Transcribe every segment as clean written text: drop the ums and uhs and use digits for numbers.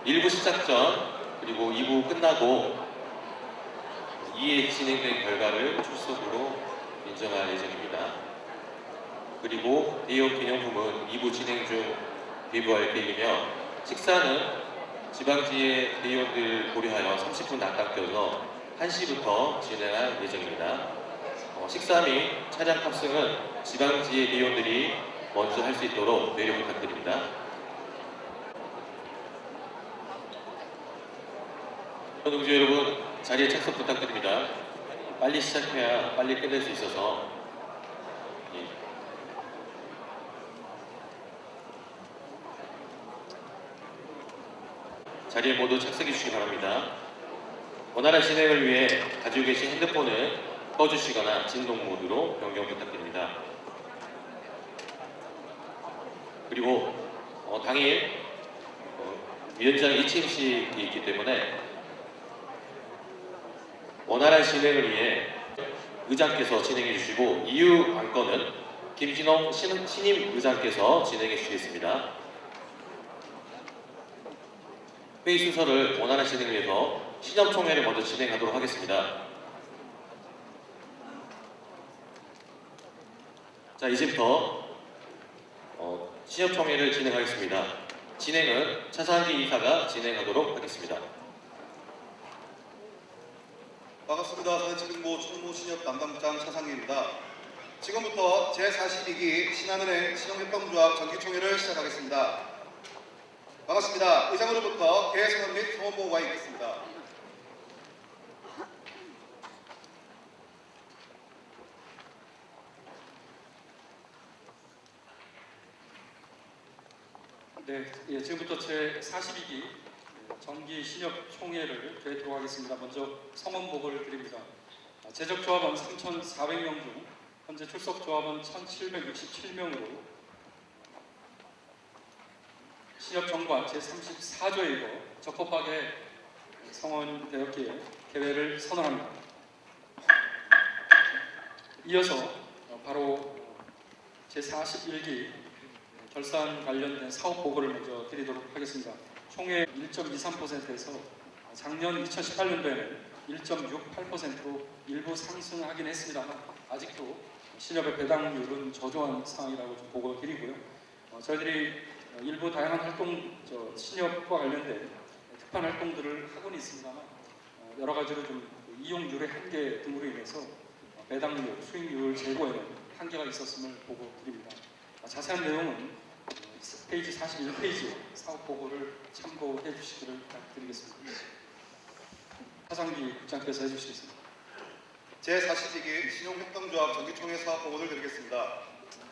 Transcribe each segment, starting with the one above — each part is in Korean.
1부 시작 전 그리고 2부 끝나고 2회 진행된 결과를 출석으로 인정할 예정입니다. 그리고 대의원 기념품은 2부 진행 중 배부할 계획이며 식사는 지방지회 대의원들 고려하여 30분 앞당겨서 1시부터 진행할 예정입니다. 식사 및 차량 탑승은 지방지회 대의원들이 먼저 할 수 있도록 배려 부탁드립니다. 동지 여러분, 자리에 착석 부탁드립니다. 빨리 시작해야 빨리 끝낼 수 있어서. 자리에 모두 착석해 주시기 바랍니다. 원활한 진행을 위해 가지고 계신 핸드폰을 꺼주시거나 진동 모드로 변경 부탁드립니다. 그리고 당일 위원장 이침식이 있기 때문에 원활한 진행을 위해 의장께서 진행해 주시고 이유 안건은 김진홍 신임 의장께서 진행해 주시겠습니다. 회의 순서를 원활한 진행을 위해서 신협총회를 먼저 진행하도록 하겠습니다. 자, 이제부터 신협총회를 진행하겠습니다. 진행은 차상기 이사가 진행하도록 하겠습니다. 반갑습니다. 사회책임부 총무 신협 담당부장 차상기입니다. 지금부터 제42기 신한은행 신용협동조합 정기총회를 시작하겠습니다. 반갑습니다. 의장으로부터 개선언 및 성원보고가 있겠습니다. 네, 지금부터 제42기 정기 신협 총회를 개회토록 하겠습니다. 먼저 성원 보고를 드립니다. 재적 조합원 3,400명 중 현재 출석 조합원 1,767명으로 신협 정관 제34조에 의거 적법하게 성원되었기에 개회를 선언합니다. 이어서 바로 제41기 결산 관련된 사업 보고를 먼저 드리도록 하겠습니다. 총회 1.23%에서 작년 2018년도에는 1.68%로 일부 상승하긴 했습니다만 아직도 신협의 배당률은 저조한 상황이라고 좀 보고 드리고요. 저희들이 일부 다양한 활동, 신협과 관련된 특판 활동들을 하고는 있습니다만 여러 가지로 좀 이용률의 한계 등으로 인해서 배당률, 수익률 제고에는 한계가 있었음을 보고 드립니다. 자세한 내용은 페이지 41페이지 사업 보고를 참고해 주시기를 부탁드리겠습니다. 차상기 국장께서 해주시겠습니다. 제42기 신용협동조합 정기총회 사업 보고를 드리겠습니다.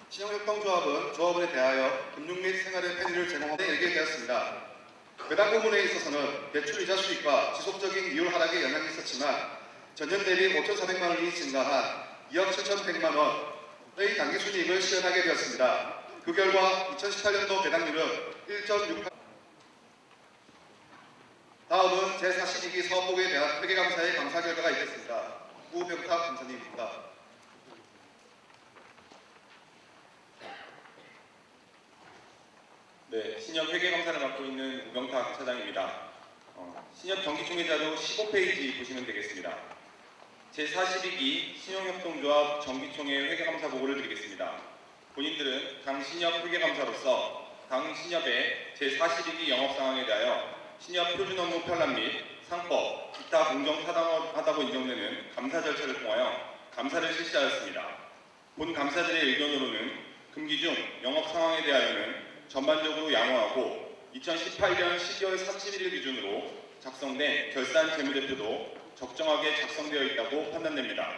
신용협동조합은 조합원에 대하여 금융 및 생활의 편의를 제공하고 얘기되었습니다. 배당 부분에 있어서는 대출이자 수익과 지속적인 이율 하락에 영향이 있었지만 전년 대비 5,400만 원이 증가한 2억 7,100만 원의 당기순이익을 실현하게 되었습니다. 그 결과 2018년도 배당률은 1.68%. 다음은 제42기 사업보고에 대한 회계감사의 감사 결과가 있겠습니다. 우병탁 감사님입니다. 네, 신협 회계감사를 맡고 있는 우병탁 차장입니다. 신협 정기총회 자료 15페이지 보시면 되겠습니다. 제42기 신용협동조합 정기총회 회계감사 보고를 드리겠습니다. 본인들은 당 신협 회계감사로서 당 신협의 제42기 영업상황에 대하여 신협 표준 업무 편람 및 상법, 기타 공정 타당하다고 인정되는 감사 절차를 통하여 감사를 실시하였습니다. 본 감사들의 의견으로는 금기 중 영업 상황에 대하여는 전반적으로 양호하고 2018년 12월 31일 기준으로 작성된 결산 재무제표도 적정하게 작성되어 있다고 판단됩니다.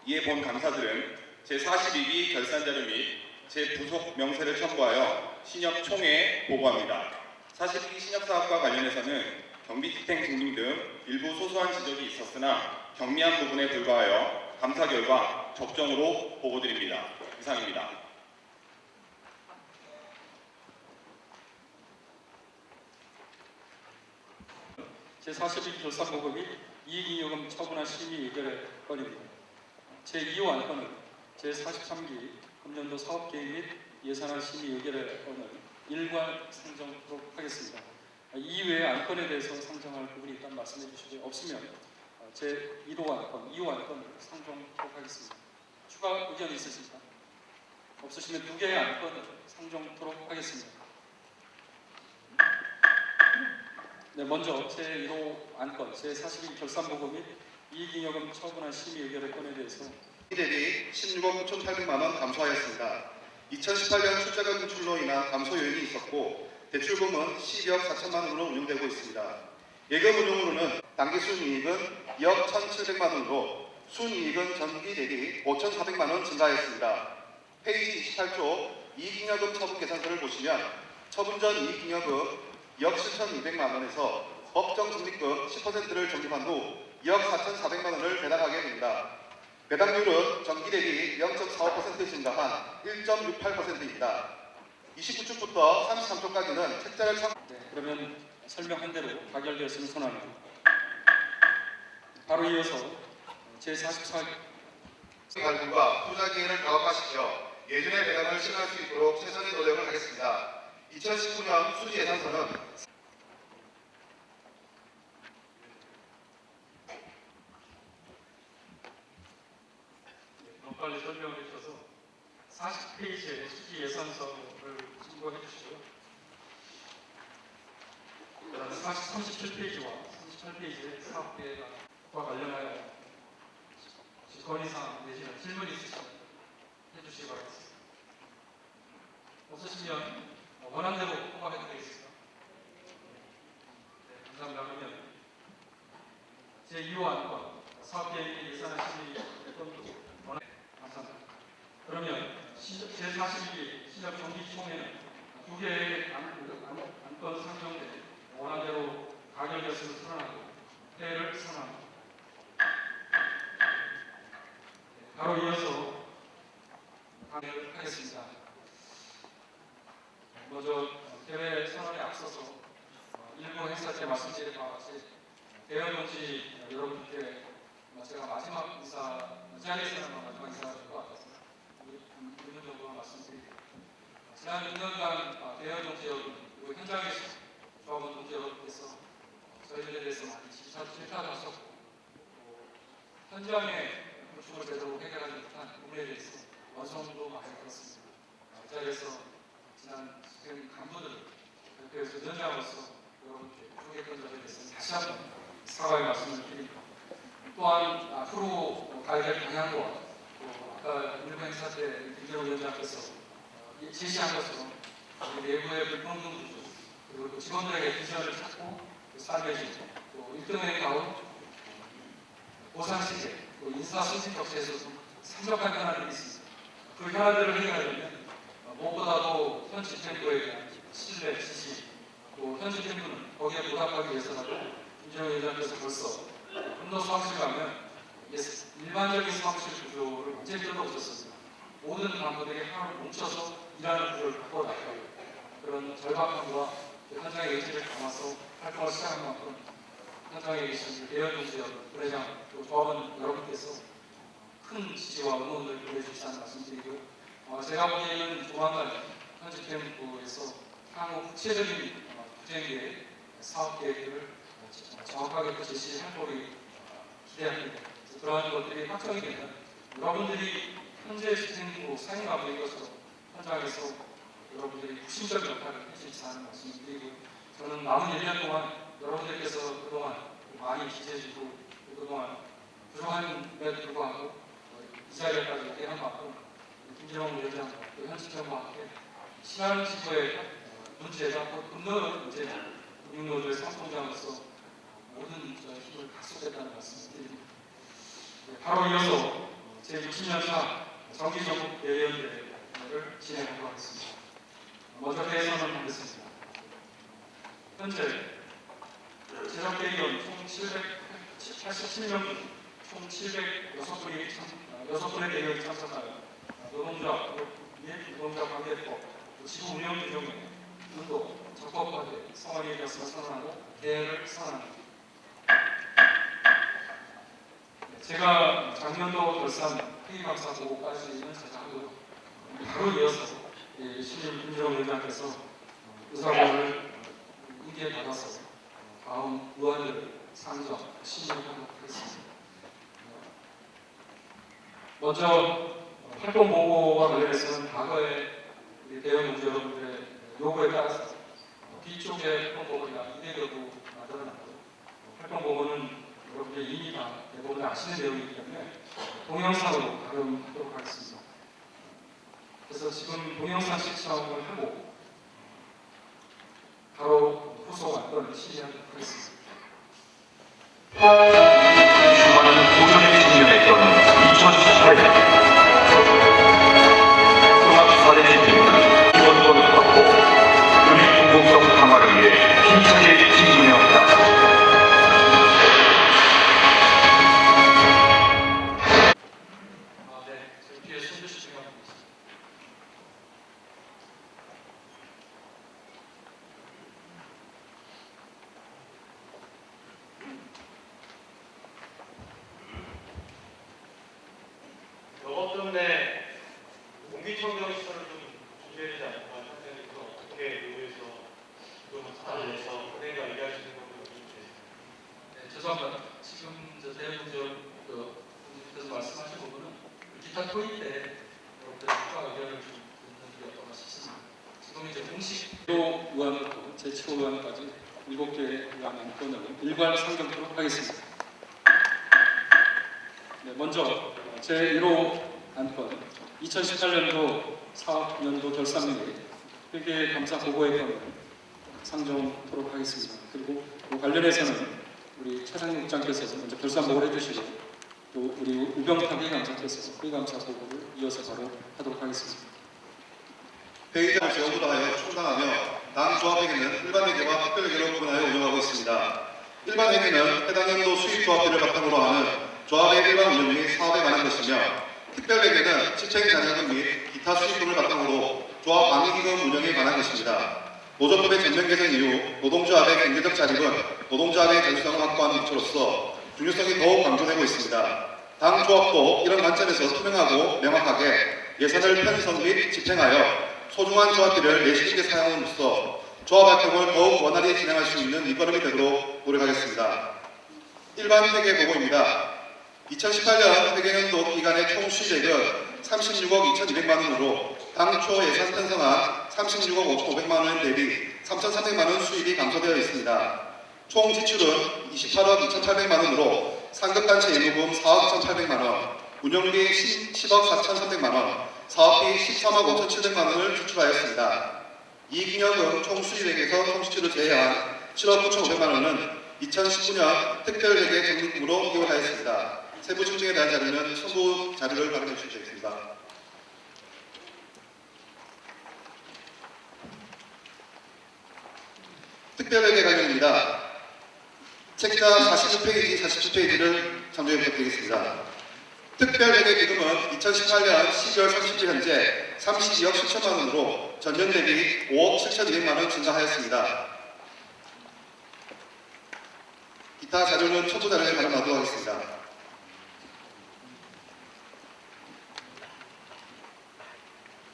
이에 본 감사들은 제42기 결산자료 및 제 부속 명세를 첨부하여 신협 총회에 보고합니다. 42기 신협사업과 관련해서는 경비집행 증빙 등 일부 소소한 지적이 있었으나 경미한 부분에 불과하여 감사 결과 적정으로 보고드립니다. 이상입니다. 제41기 결산 보고 및 이익잉여금 처분한 심의 의결의 건입니다. 제2호 안건은 제43기 금년도 사업계획 및 예산안 심의 의결의 건을 일괄 상정하도록 하겠습니다. 이외의 안건에 대해서 상정할 부분이 있다면 말씀해 주시고요. 없으면 제 1호 안건, 2호 안건을 상정하도록 하겠습니다. 추가 의견 있으십니까? 없으시면 2개의 안건을 상정하도록 하겠습니다. 네, 먼저 제 1호 안건, 제42기 결산보고 및 이익잉여금 처분한 심의 의결의 건에 대해서 대비 16억 9,800만 원 감소하였습니다. 2018년 출자금 인출로 인한 감소 요인이 있었고 대출금은 12억 4천만 원으로 운용되고 있습니다. 예금 운용으로는 당기 순이익은 2억 1,700만 원으로 순이익은 전기 대비 5,400만 원 증가했습니다. 페이지 28조 이익잉여금 처분 계산서를 보시면 처분 전 이익잉여금 2억 7,200만 원에서 법정 적립금 10%를 적립한 후 2억 4,400만 원을 배당하게 됩니다. 배당률은 전기 대비 0.45% 증가한 1.68%입니다. 29쪽부터 33쪽까지는 책자를 그러면 설명한 대로 가결되었음을 선언합니다. 바로 이어서 제44기 발굴과 투자 기회를 가업화시켜 예전의 배당을 실현할 수 있도록 최선의 노력을 하겠습니다. 2019년 수지 예산서는 너무 빨리 설명을 해주셔서 40페이지의 수지 예산서를 참고해 주시고요. 그다음 37페이지와 38페이지의 사업계획과 관련하여 건의사항 내지는 질문 있으시면 해주시기 바라겠습니다. 없으시면 원안대로 통과해드리겠습니다. 네, 감사합니다. 그러면 제2호 안건 사업계획 예산안 심의 건도 감사합니다. 그러면 제42기 신협 정기총회는 2개의 안건 상정된 원안대로 가결되었음을 선언하고 회의를 선언합니다. 바로 이어서 가결을 하겠습니다. 먼저 대회 선언에 앞서서 일부 행사 때 말씀드린 바와 같이 대외정치 여러분께 제가 마지막 인사, 이 자리에서는 마지막 인사를 것 같아서 6년 정도 말씀드리고 지난 6년간 대외정치 여러분 그리고 현장에 조합원 동지 여러분께서 저희들에 대해서 많이 질타를 하셨고 현장에 구축을 제대로 해결하지 못한 부분에 대해서 원성도 많이 들었습니다. 이 자리에서 지난 간부들 대표에서 위원장으로서 여러분께 부족했던 점에 대해서 다시 한번 사과의 말씀을 드립니다. 또한 앞으로 가야 될 방향과 또 아까 일부 행사 때 김재호 위원장께서 제시한 것처럼 내부의 불평등 구조 그리고 또 직원들에게 비전을 찾고 그 삶의 질, 또 1등의 가운 보상시제, 또 인사수직 격차에서도 산적한 변화들이 있습니다. 그 변화들을 해결하려면 무엇보다도 현지 템포에 대한 신뢰, 지시, 또 현지 템포는 거기에 보답하기 위해서라도 김재호 위원장께서 벌써 분노 수학실 가면 일반적인 수학실 구조를 완전히 뜯어오셨습니다. 모든 간부들이 하나로 뭉쳐서 일하는 구조를 바꿔놨고요. 그런 절박함과 현장의 의지를 담아서 활동을 시작한 만큼 현장에 계신 대연동지 여러분, 부회장, 또 조합원 여러분께서 큰 지지와 응원을 보내주시다는 말씀드리고 제가 보기에는 조만간 현직tem부에서 향후 구체적인 부쟁계획, 사업계획을 정확하게 제시할 거를 기대합니다. 그러한 것들이 확정이 되면 여러분들이 현재 집행부 사용하고 것처럼 현장에서 여러분들이 구심적인 역할을 해주시지 않은 말씀을 드리고 저는 남은 1년 동안 여러분들께서 그동안 많이 기재해주고 그동안 부족함에도 불구하고 이 자리까지 대한 만큼 김재원 위원장 또 현직정부와 함께 신한지구의 문제가 곧 금융 문제 금융노조의 상통장으로서 모든 힘을 다 쏟겠다는 말씀을 드립니다. 바로 이어서 제60년차 정기정부 예의원대회를 진행하도록 하겠습니다. 먼저 대선을 하겠습니다. 현재 제작대의원 총 787명 중 총 706분의 대의원이 참석하여 노동조합 및 노동조합 관계법 지구 운영 규정에 운동 적법하게 성원이 되었음을 선언하고 대회를 선언합니다. 제가 작년도 결산 회의감사 보고까지는 제가 하고요. 바로 이어서 신임 김재원 위원장께서 의사보고를 인계받아서 상정 심의하도록 하겠습니다. 먼저 활동 보고와 관련해서는 과거에 우리 대형용주 여러분들의 요구에 따라서 뒤쪽에 활동 보고가 200여 부 만들어놨고 활동 보고는 여러분들이 이미 다 대부분 아시는 내용이기 때문에 동영상으로 다루도록 하겠습니다. 그래서 지금 동영상 시청을 하고 바로 후속 안건을 심의하도록 하겠습니다. 수많은 소년이 증명했던 2018년 통합사대 집행은 이번권을 받고 우리 공공성 강화를 위해 힘차게 진진해왔다. 네, 저희 뒤에 손주시 진행하고 있습니다. 영업 때문에 공기청정 시설을 좀 준비해야 되지 않을까 생각이 들어 어떻게 요구해서 좀 사안에서 은행과 얘기할 수 있는 것도 네, 죄송합니다. 지금 대형용주 분께서 말씀하신 부분은 기타 토의 때 여러분들 추가 의견을 좀 듣는 게 어떤가 싶습니다. 지금 이제 공식으로 의안부터 제7호 의안까지 7개의 의안 안건을 일괄 상정토록 하겠습니다. 네, 먼저 제1호 안건 2018년도 사업연도 결산 및 회계 감사 보고의 건을 상정토록 하겠습니다. 그리고 그 관련해서는 우리 차장국장께서 먼저 결산 보고를 해주시고 또 우리 우병탁 회감사께서 회감사 보고를 이어서 바로 하도록 하겠습니다. 회의장을 제어부도 하여 충당하며 당 조합회계는 일반 회계와 특별 회계로 구분하여 운영하고 있습니다. 일반 회계는 해당 연도 수입 조합비를 바탕으로 하는 조합의 일반 운영 및 사업에 관한 것이며 특별 회계는 집행 자녀금 및 기타 수입금을 바탕으로 조합 방위기금 운영에 관한 것입니다. 노조법의 전면 개정 이후 노동조합의 경제적 자립은 노동조합의 자주성을 확보하는 기초로서 중요성이 더욱 강조되고 있습니다. 당 조합도 이런 관점에서 투명하고 명확하게 예산을 편성 및 집행하여 소중한 조합비를 내실 있게 사용함으로써 조합 활동을 더욱 원활히 진행할 수 있는 밑거름이 되도록 노력하겠습니다. 일반 회계 보고입니다. 2018년 회계연도 기간의 총 수익액은 36억 2,200만 원으로 당초 예산 편성한 36억 5,500만 원 대비 3,300만 원 수입이 감소되어 있습니다. 총 지출은 28억 2,800만 원으로 상급단체 예무금 4억 1,800만 원, 운영비 10억 4,300만 원, 사업비 13억 5,700만 원을 지출하였습니다. 이익잉여금 총 수입액에서 총 지출을 제외한 7억 9,500만 원은 2019년 특별회계 적립금으로 기울하였습니다. 세부 증정에 대한 자료는 첨부 자료를 발행해 주시겠습니다. 특별회계 관련입니다. 책자 46페이지, 47페이지를 참조해 부탁드리겠습니다. 특별회계 기금은 2018년 12월 30일 현재 32억 7천만 원으로 전년 대비 5억 7,200만 원 증가하였습니다. 기타 자료는 첨부 자료에 발행하도록 하겠습니다.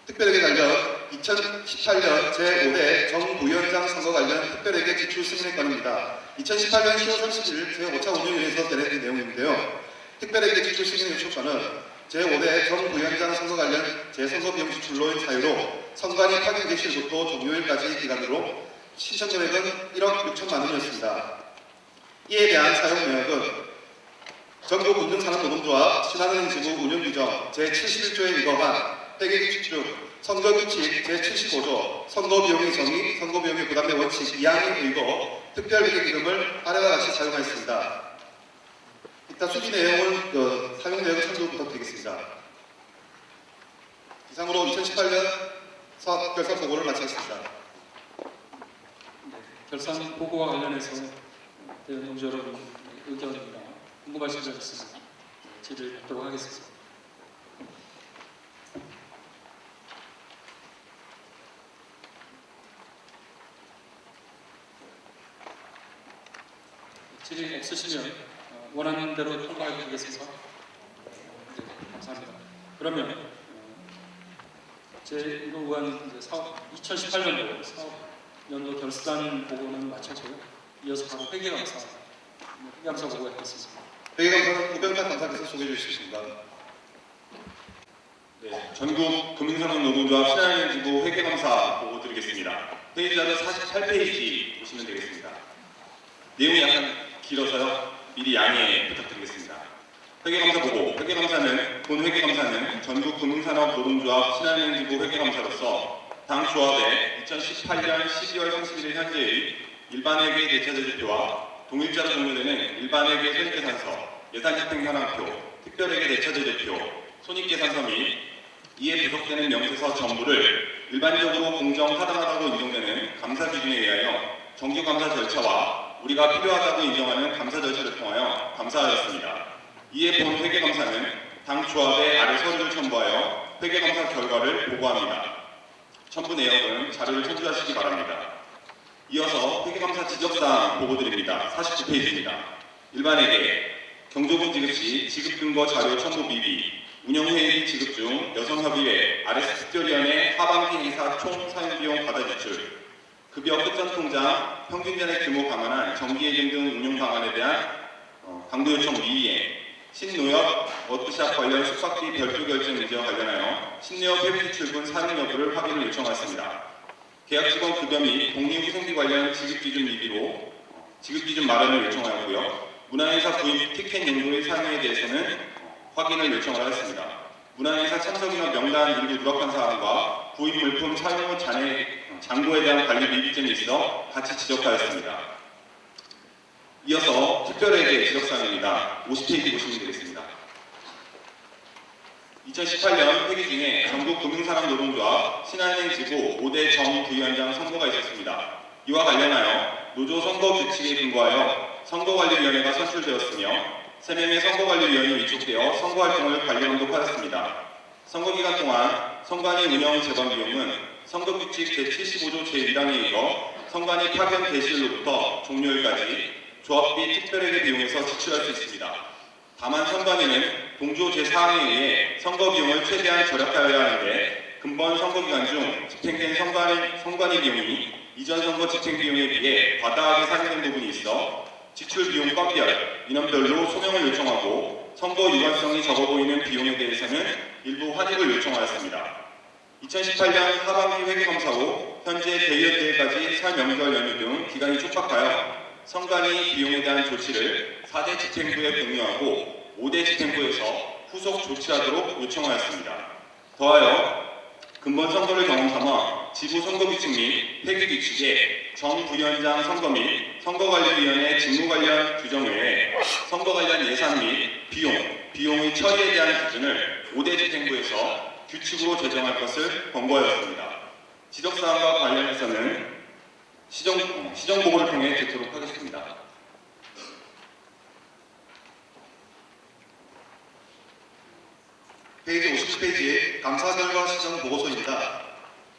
특별회계 관련 2018년 제5회 정부위원장 선거 관련 특별회계 지출 승인의 건입니다. 2018년 10월 30일 제5차 운영위에서 내린 내용인데요. 특별회계 지출 승인 요청권은 제5회 정부위원장 선거 관련 재선거 비용 지출로인 사유로 선관위 파견 개시일부터 종료일까지 기간으로 신청 금액은 1억 6천만 원이었습니다. 이에 대한 사용 내역은 전국운동산업노동조합 신한은행 지부 운영규정 제71조에 위반한 회계규칙 중 선거규칙 제75조 선거비용의 정의, 선거비용의 부담의 원칙 2항에 의거 특별회계기금을 아래와 같이 사용하였습니다. 이따 수기 내용은 사용 내역을 참조 부탁드리겠습니다. 이상으로 2018년 사업 결산 보고를 마치겠습니다. 네, 결산 보고와 관련해서 대형용주 여러분 의견이나 궁금하신 점 있으면 질의를 받도록 하겠습니다. 질의 없으시면 원하는 대로 통과해 드리겠습니다. 네, 감사합니다. 그러면 제1호 의안 사업 2018년도 사업 연도 결산 보고는 마쳤고요. 이어서 바로 회계감사 감사 보고했습니다. 회계감사는 우병탁 감사께서 소개해 주시겠습니다. 네, 전국 금융산업노동조합 신한은행지부 회계감사 보고 드리겠습니다. 페이지 자료 48페이지 보시면 되겠습니다. 내용이 약간 길어서요. 미리 양해 부탁드리겠습니다. 회계감사 보고, 본 회계감사는 전국 금융산업노동조합 신한은행지부 회계감사로서 당 조합의 2018년 12월 31일 현재의 일반회계 대차제 대표와 동일자로 종료되는 일반회계 손익계산서, 예산집행 현황표, 특별회계 대차제 대표, 손익계산서 및 이에 부속되는 명세서 전부를 일반적으로 공정 타당하다고 인정되는 감사 기준에 의하여 정규 감사 절차와 우리가 필요하다고 인정하는 감사 절차를 통하여 감사하였습니다. 이에 본 회계감사는 당 조합에 아래 서류를 첨부하여 회계감사 결과를 보고합니다. 첨부 내역은 자료를 첨부하시기 바랍니다. 이어서 회계감사 지적사항 보고드립니다. 49페이지입니다. 일반회계, 경조금 지급 시 지급 근거 자료 첨부 미비, 운영회의 지급 중 여성협의회, RS 특별위원회 하반기 행사 총 사용비용 과다 지출, 급여 끝전 통장, 평균 잔액 규모 감안한 정기예금 등 운용 방안에 대한 강도 요청 미이행, 신노역, 워크샵 관련 숙박비 별도 결정 문제와 관련하여 신노역 회비 지출분 사용 여부를 확인을 요청하였습니다. 계약직원 급여 및 복리후생비 관련 지급기준 미비로 지급기준 마련을 요청하였고요. 문화행사 구입 티켓 용도의 사용에 대해서는 확인을 요청을 하였습니다. 문화행사 참석인원 명단 일부 누락한 사항과 구입 물품 사용 후 잔고에 대한 관리 미비점이 있어 같이 지적하였습니다. 이어서 특별회계 지적사항입니다. 50페이지 보시면 되겠습니다. 2018년 회기 중에 전국 금융산업노동조합 신한은행지부 5대 정부위원장 선거가 있었습니다. 이와 관련하여 노조 선거 규칙에 근거하여 선거관리위원회가 선출되었으며 3명의 선거관리위원이 위촉되어 선거활동을 관리감독하였습니다. 선거기간 동안 선관위 운영 재건 비용은 선거규칙 제75조 제1항에 이어 선관위 파견 개시일로부터 종료일까지 조합비 특별회계 비용에서 지출할 수 있습니다. 다만 선관위는 동조 제4항에 의해 선거 비용을 최대한 절약하여야 하는데 근본 선거기간 중 집행된 선관위 비용이 이전 선거 집행 비용에 비해 과다하게 산정된 부분이 있어 지출 비용 건별, 인원별로 소명을 요청하고 선거 유관성이 적어 보이는 비용에 대해서는 일부 환입을 요청하였습니다. 2018년 하반기 회계감사 후 현재 대의원대회까지 설 명절 연휴 등 기간이 촉박하여 선관위 비용에 대한 조치를 4대 집행부에 공유하고 5대 집행부에서 후속 조치하도록 요청하였습니다. 더하여 근본 선거를 경험 삼아 지부 선거규칙 및 회계규칙에 정부위원장 선거 및 선거관리위원회 직무 관련 규정 외에 선거 관련 예산 및 비용의 처리에 대한 기준을 5대 집행부에서 규칙으로 제정할 것을 권고하였습니다. 지적사항과 관련해서는 시정보고를 통해 듣도록 하겠습니다. 페이지 50페이지 감사 결과 시정 보고서입니다.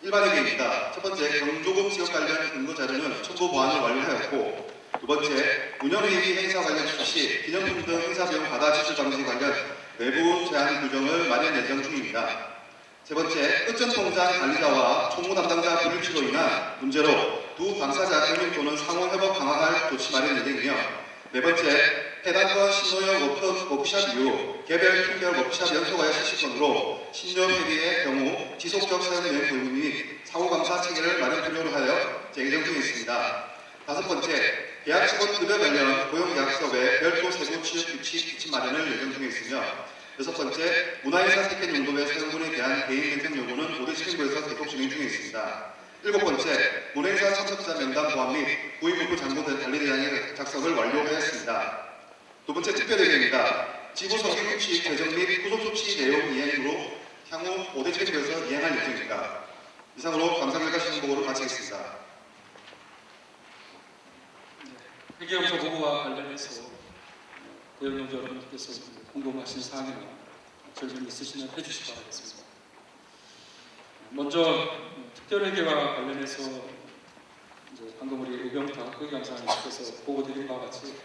일반회계입니다. 첫 번째, 경조금 지급 관련 근거 자료는 첨부 보완을 완료하였고, 두 번째, 운영회의 행사 관련 출시, 기념품 등 행사 비용 과다 지출 방지 관련 외부 제한 규정을 마련 예정 중입니다. 세 번째, 끝전통장 관리자와 총무 담당자 불일치로 인한 문제로 두 당사자 협력 또는 상호 협업 강화할 조치 마련 예정이며, 네 번째, 해당 건 신노역 워크샵 이후 개별 팀별 워크샵 연소과의 실시건으로 신노 회계의 경우 지속적 사용 내용 교육 및 사후감사 체계를 마련 필요로 하여 재개정 중에 있습니다. 다섯 번째, 계약직원 급여 관련 고용계약서의 별도 세부 취업 규칙 마련을 예정 중에 있으며, 여섯 번째, 문화행사 티켓 용도의 사용분에 대한 개인 멘팅 요구는 5대 집행부에서 계속 진행 중에 있습니다. 일곱 번째, 문행사 참석자 명단 포함 및 구입물품 잔고 관리대장의 작성을 완료하였습니다. 두 번째, 특별회계입니다. 지부 성격규칙 제정 및 후속 조치 내용 이행으로 향후 5대 집행부에서 이행할 예정입니다. 이상으로 감사 결과 시정 보고를 마치겠습니다. 회계감사 보고와 관련해서 대의원님들 여러분들께서 궁금하신 사항이나 질문 있으시면 해주시기 바라겠습니다. 먼저 특별회계와 관련해서 이제 방금 우리 우병탁 회계감사님께서 보고드린 바와 같이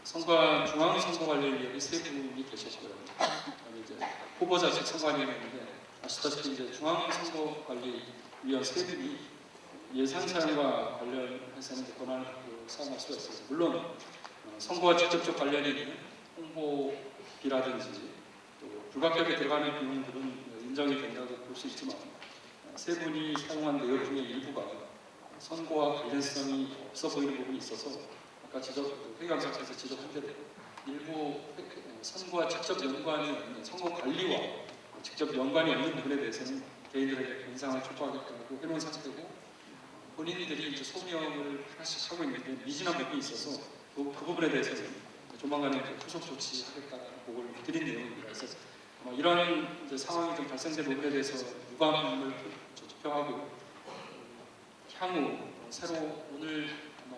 중앙선거관리위원회 세 분이 계셨고요. 이제 후보자직 선관위원회인데 아시다시피 이제 중앙선거관리위원 세 분이 예산 사항과 관련해서는 권한을 사용할 수가 있어요. 물론 선거와 직접적 관련이 있는 홍보비라든지 또 부가격에 들어가는 비용들은 인정이 된다고 볼 수 있지만 세 분이 사용한 내용 중에 일부가 선거와 관련성이 없어 보이는 부분이 있어서 아까 회계감사께서 지적한 대로 일부 선거와 직접 연관이 없는 선거 관리와 직접 연관이 없는 부분에 대해서는 개인들에게 변상을 촉구하겠다고 해놓은 상태고 본인들이 이제 소명을 하나씩 하고 있는데 미진한 부분이 있어서 그 부분에 대해서는 조만간에 후속 조치하겠다는 보고를 드린 내용입니다. 그래서 이런 이제 상황이 좀 발생된 부분에 대해서 유감을 표하고 향후 새로 오늘 아마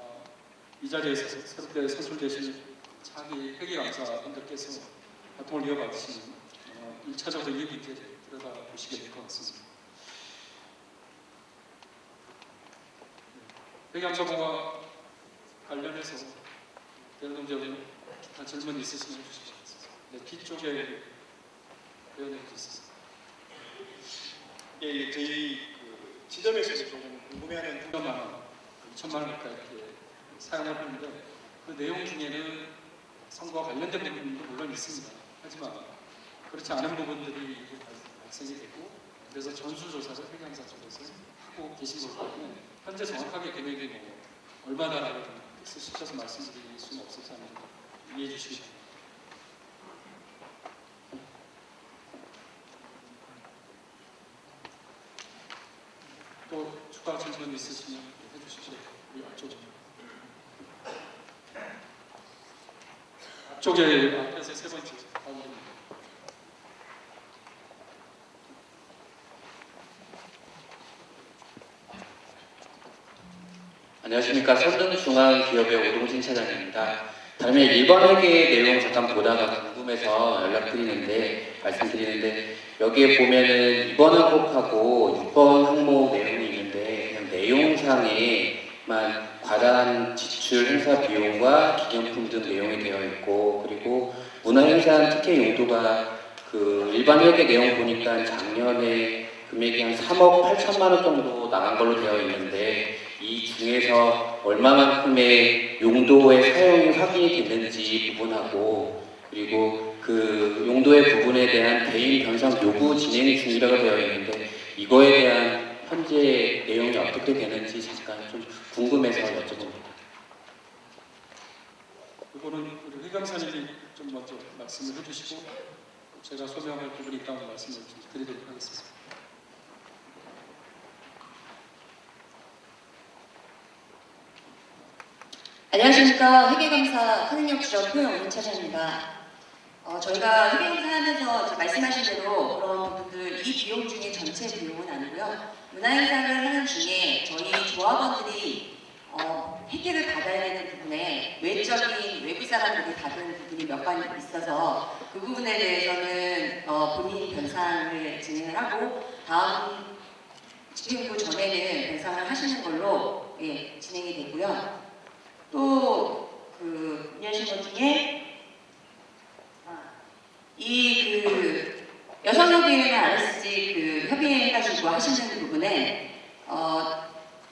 이 자리에서 새롭게 선출되신 차기 회계감사분들께서 활동을 이어받으시는 1차적으로 이 문제를 들여다보시게 될 것 같습니다. 회계감사부와 관련해서 대통령님 기타 질문 있으시면 해주시기 바랍니다. 네, 뒤쪽에 의원님 있으세요. 예, 저희 지점에서 좀 궁금해하는 100만 원, 2천만 원 가까이 이렇게 사용을 하는데 그 내용 중에는 선거와 관련된 부분도 물론 있습니다. 하지만 그렇지 않은 부분들이 일부 발생이 되고 그래서 전수조사를 회계감사 쪽에서 하고 계신 거기 때문에 현재 정확하게 금액이 얼마다라고 뜻을 숫자서 말씀드릴 수는 없어서 이해해 주시기 바랍니다. 또 추가 질문 있으시면 해주십시오. 앞쪽에 앞에서 세 번째 가운데입니다. 안녕하십니까. 선릉중앙기업의 오동진 차장입니다. 다음에 일반 회계 내용 잠깐 보다가 궁금해서 연락드리는데 말씀드리는데 여기에 보면은 2번 항목하고 6번 항목 내용이 있는데 그냥 내용상에만 과다한 지출 행사 비용과 기념품 등 내용이 되어 있고 그리고 문화행사 특혜 용도가 그 일반 회계 내용 보니까 작년에 금액이 한 3억 8천만 원 정도 나간 걸로 되어 있는데 이 중에서 얼마만큼의 용도의 사용이 확인이 됐는지 부분하고 그리고 그 용도의 부분에 대한 개인 변상 요구 진행 중이라고 되어 있는데 이거에 대한 현재 내용이 어떻게 되는지 잠깐 좀 궁금해서 여쭤봅니다. 이거는 우리 회감사님이 좀 먼저 말씀을 해주시고 제가 소명할 부분이 있다는 말씀을 좀 드리도록 하겠습니다. 안녕하십니까. 회계감사 선행역주점 표영훈 차장입니다. 저희가 회계감사 하면서 말씀하신 대로 그런 부분들 이 비용 중에 전체 비용은 아니고요. 문화행사를 하는 중에 저희 조합원들이 혜택을 받아야 되는 부분에 외적인 외부 사람들이 받은 부분이 몇 가지 있어서 그 부분에 대해서는 본인 변상을 진행을 하고 다음 집행부 전에는 변상을 하시는 걸로 진행이 되고요. 또 그 문의하신 것 중에 이 여성협의회나 RSG 그 협의해가지고 하시는 부분에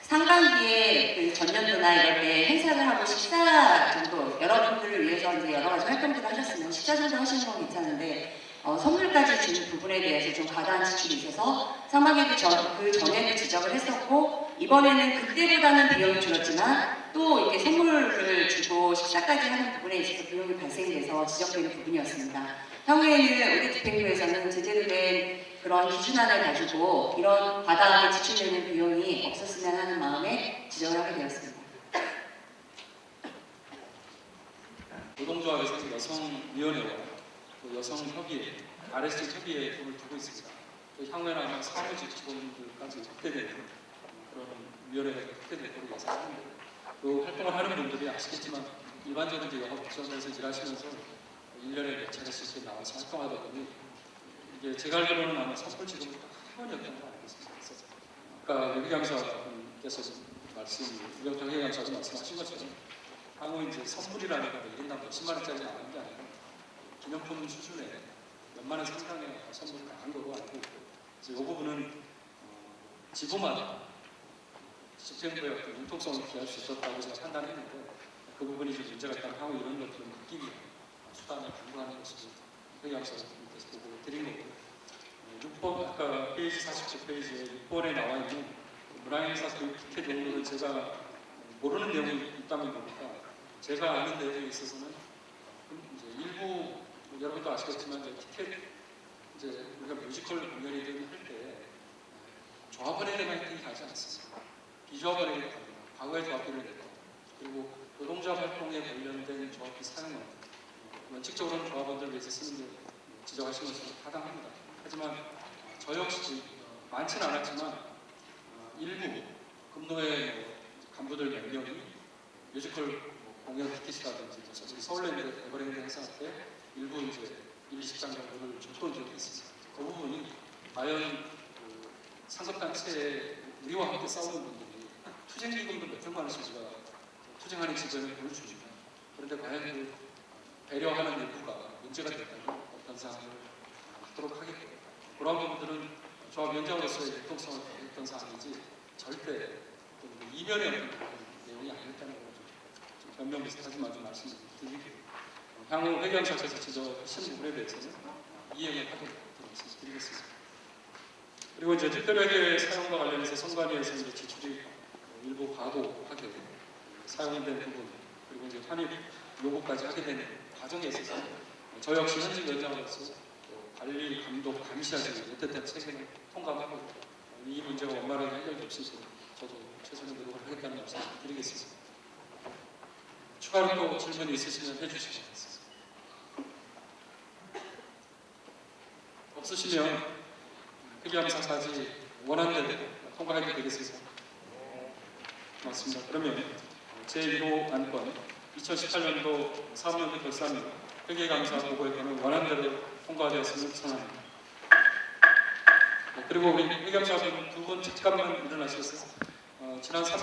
상반기에 그 전년도나 이럴 때 행사를 하고 식사 정도 여러분들을 위해서 이제 여러 가지 활동들을 하셨으면 식사 정도 하시는 건 괜찮은데 선물까지 주는 부분에 대해서 좀 과다한 지출이 있어서 상반기도 그 전에도 지적을 했었고 이번에는 그때보다는 비용이 줄었지만 또 이렇게 선물을 주고 식사까지 하는 부분에 있어서 비용이 발생돼서 지적되는 부분이었습니다. 향후에는 우리 집행부에서는 제대로 된 그런 기준안을 가지고 이런 과다하게 지출되는 비용이 없었으면 하는 마음에 지적을 하게 되었습니다. 노동조합에서 여성위원회와 또 여성협의회, RSG 협의회에 돈을 두고 있습니다. 향후에는 아마 사무직 직원들까지 확대되는 그런 위원회가 확대될 거로 예상합니다. 그 활동을 하는 분들이 아시겠지만 일반적으로 이제 영업시험에서 일하시면서 1년에 몇 차례씩 이렇게 나와서 활동하다 보니 이게 제가 알기로는 아마 선물 지급을 딱 한 번이었던 거 알고 있습니다. 아까 회계감사께서 우영정 회계감사도 말씀하신 것처럼 향후 이제 선물이라는 건 1인당 몇십만 원짜리 나가는 게 아니고 기념품 수준에 몇만 원 상당의 선물을 나간 거로 알고 있고 그래서 이 부분은 지부마다 집행부의 어떤 융통성을 기할 수 있었다고 제가 판단했는데 그 부분이 좀 문제가 있다고 하고 이런 것들을 막기 위한 수단을 강구하는 것으로 회계감사께서 보고 드린 거고 6번 아까 페이지 49페이지에 6번에 나와 있는 문화행사 교육 티켓 용도는 제가 모르는 내용이 있다면 보니까 제가 아는 내용에 있어서는 이제 일부 여러분도 아시겠지만 이제 티켓 이제 우리가 뮤지컬 공연이든 할 때 조합원에게만 혜택이 가지 않습니다. 비조합원에게 갑니다. 과거에 조합비를 냈고 그리고 노동조합 활동에 관련된 조합비 사용은 원칙적으로는 조합원들을 위해서 쓰는 게 지적하신 것은 타당합니다. 하지만 저 역시 많지는 않았지만 일부 금노회 간부들 몇 명이 뮤지컬 공연 티켓이라든지 저희 서울랜드 에버랜드 행사할 때 일부 이제 1-20장 정도를 줬던 적이 있습니다. 그 부분이 과연 그 상급단체에 우리와 함께 싸우는 분들이 투쟁기금도 몇백만 원씩 제가 투쟁하는 지점을 보여줍니다. 그런데 과연 그 배려하는 일부가 문제가 됐다면 어떤 사항을 하도록 하겠고 그런 부분들은 조합위원장으로서의 율동성을 가졌던 사항이지 절대 이면의 어떤 내용이 아니었다는 걸 좀 변명 비슷하지만 좀 말씀드리고 향후 회계감사께서 지적하신 부분에 대해서는 이행을 하도록 말씀드리겠습니다. 그리고 이제 특별회계 사용과 관련해서 선관위에서 이제 지출이 일부 과도하게 사용된 부분 그리고 이제 환입 요구까지 하게 되는 과정에 있어서 저 역시 현직 위원장으로서 관리, 감독, 감시하지 못했던 책임을 통감하고 이 문제가 원만하게 해결될 수 있도록 저도 최선의 노력을 하겠다는 말씀을 드리겠습니다. 추가로 또 질문이 있으시면 해주시기 바랍니다. 없으시면 회계감사까지 원하는 대로 통과하게 되겠습니다. 고맙습니다. 그러면 제1호 안건 2018년도 사업연도 결산 회계감사 보고에 관한 원하는 대로 통과되었음을 선언합니다. 그리고 우리 회계감사분 두 분 잠깐만 일어나셔서 지난 3년